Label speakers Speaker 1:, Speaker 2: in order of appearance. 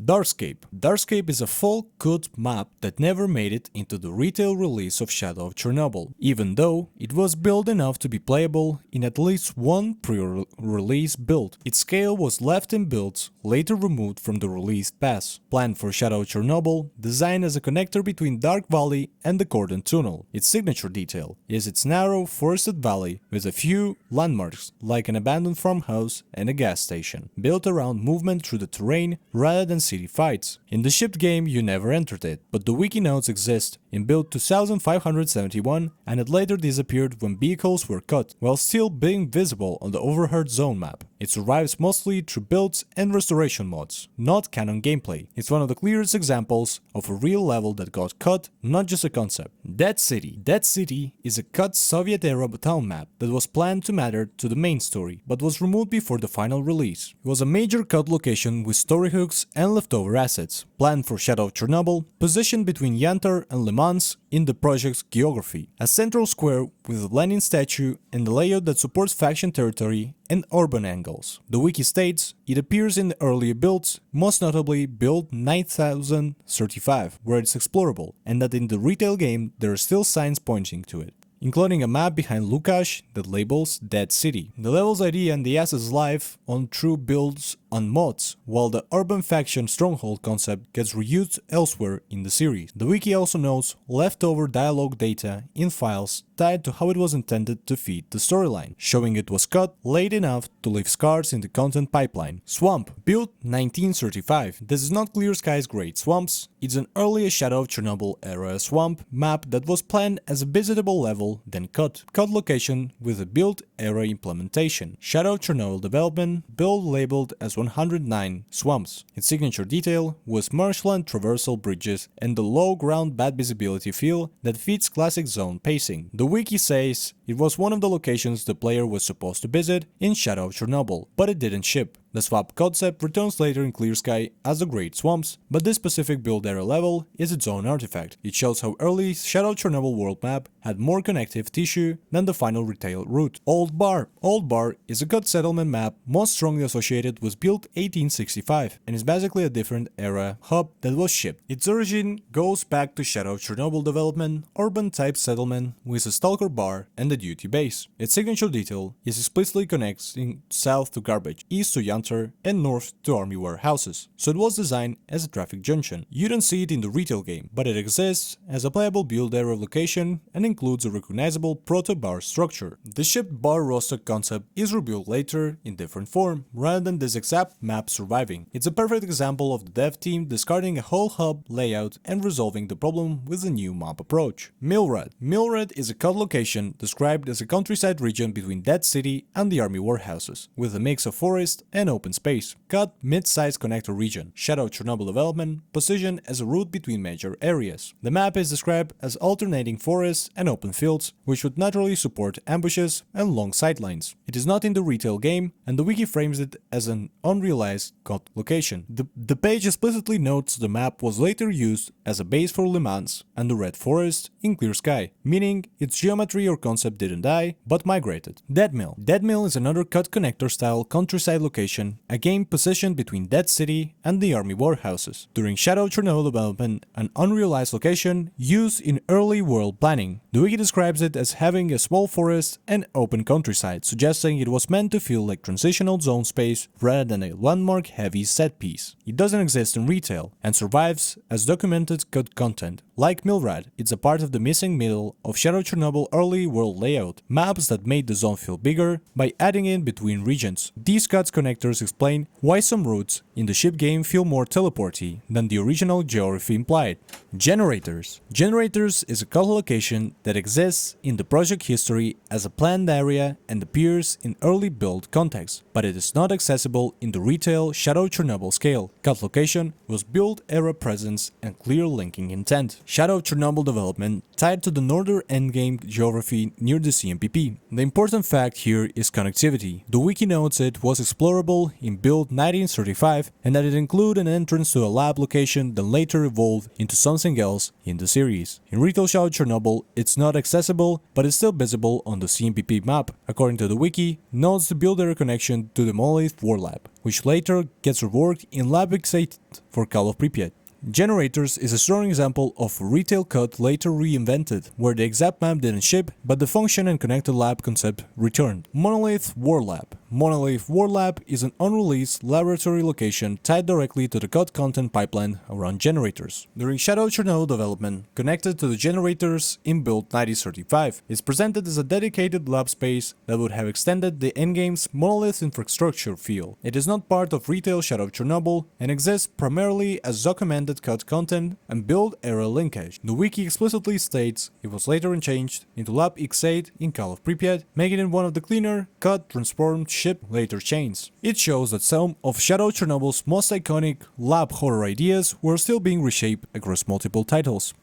Speaker 1: Darkscape. Darkscape is a full cut map that never made it into the retail release of Shadow of Chernobyl, even though it was built enough to be playable in at least one pre-release build. Its scale was left in builds later removed from the released pass. Planned for Shadow of Chernobyl, designed as a connector between Dark Valley and the Cordon Tunnel. Its signature detail is its narrow, forested valley with a few landmarks like an abandoned farmhouse and a gas station, built around movement through the terrain rather than city fights. In the shipped game you never entered it, but the wiki notes exist in build 2571 and it later disappeared when vehicles were cut, while still being visible on the overheard zone map. It survives mostly through builds and restoration mods, not canon gameplay. It's one of the clearest examples of a real level that got cut, not just a concept. Dead City. Dead City is a cut Soviet-era town map that was planned to matter to the main story, but was removed before the final release. It was a major cut location with story hooks and leftover assets, planned for Shadow of Chernobyl, positioned between Yantar and Le Mans in the project's geography. A central square with a Lenin statue and a layout that supports faction territory and urban angles. The wiki states it appears in the earlier builds, most notably build 9035, where it's explorable, and that in the retail game there are still signs pointing to it, including a map behind Lukash that labels Dead City. The level's idea and the assets live on true builds on mods, while the urban faction stronghold concept gets reused elsewhere in the series. The wiki also notes leftover dialogue data in files tied to how it was intended to feed the storyline, showing it was cut late enough to leave scars in the content pipeline. Swamp. Build 1935. This is not Clear Sky's Great Swamps, it's an earlier Shadow of Chernobyl era swamp map that was planned as a visitable level, then cut. Cut location with a build era implementation. Shadow of Chernobyl development, build labeled as 109 swamps. Its signature detail was marshland traversal bridges and the low ground bad visibility feel that fits classic zone pacing. The wiki says it was one of the locations the player was supposed to visit in Shadow of Chernobyl, but it didn't ship. The swamp concept returns later in Clear Sky as the Great Swamps, but this specific build era level is its own artifact. It shows how early Shadow of Chernobyl world map had more connective tissue than the final retail route. Old Bar. Old Bar is a cut settlement map most strongly associated with build 1865 and is basically a different era hub that was shipped. Its origin goes back to Shadow of Chernobyl development, urban type settlement with a S.T.A.L.K.E.R bar and a duty base. Its signature detail is explicitly connecting south to garbage, east to Yantar and north to army warehouses, so it was designed as a traffic junction. You don't see it in the retail game, but it exists as a playable build era location and includes a recognizable proto-bar structure. The shipped bar roster concept is rebuilt later in different form, rather than this exact map surviving. It's a perfect example of the dev team discarding a whole hub layout and resolving the problem with a new map approach. Milrad. Milrad is a cut location described as a countryside region between Dead City and the army warehouses, with a mix of forest and open space. Cut mid-sized connector region. Shadow of Chernobyl development positioned as a route between major areas. The map is described as alternating forests and open fields, which would naturally support ambushes and long sightlines. It is not in the retail game, and the wiki frames it as an unrealized cut location. The page explicitly notes the map was later used as a base for Le Mans and the Red Forest in Clear Sky, meaning its geometry or concept didn't die, but migrated. Deadmill. Deadmill is another cut connector style countryside location, a game positioned between Dead City and the army warehouses. During Shadow of Chernobyl development, an unrealized location used in early world planning. The wiki describes it as having a small forest and open countryside, suggesting it was meant to feel like transitional zone space rather than a landmark heavy set piece. It doesn't exist in retail and survives as documented cut content. Like Milrad, it's a part of the missing middle of Shadow of Chernobyl early world layout, maps that made the zone feel bigger by adding in between regions. These cuts connectors explain why some routes in the ship game feel more teleporty than the original geography implied. Generators. Generators is a cut location that exists in the project history as a planned area and appears in early build context, but it is not accessible in the retail Shadow of Chernobyl scale. Cut location was build era presence and clear linking intent. Shadow of Chernobyl development tied to the northern endgame geography near the CMPP. The important fact here is connectivity. The wiki notes it was explorable Chernobyl in build 1935 and that it included an entrance to a lab location that later evolved into something else in the series. In Retail Shadow Chernobyl, it's not accessible, but it's still visible on the CMPP map. According to the wiki, notes the builder connection to the Monolith Warlab, which later gets reworked in Lab X8 for Call of Pripyat. Generators is a strong example of retail cut later reinvented, where the exact map didn't ship, but the function and connected lab concept returned. Monolith Warlab. Monolith Warlab is an unreleased laboratory location tied directly to the cut content pipeline around generators. During Shadow Chernobyl development, connected to the generators in build 1935, it's presented as a dedicated lab space that would have extended the endgame's Monolith infrastructure feel. It is not part of Retail Shadow Chernobyl and exists primarily as documented cut content and build era linkage. The wiki explicitly states it was later changed into Lab X8 in Call of Pripyat, making it one of the cleaner, cut, transformed ship later chains. It shows that some of Shadow Chernobyl's most iconic lab horror ideas were still being reshaped across multiple titles.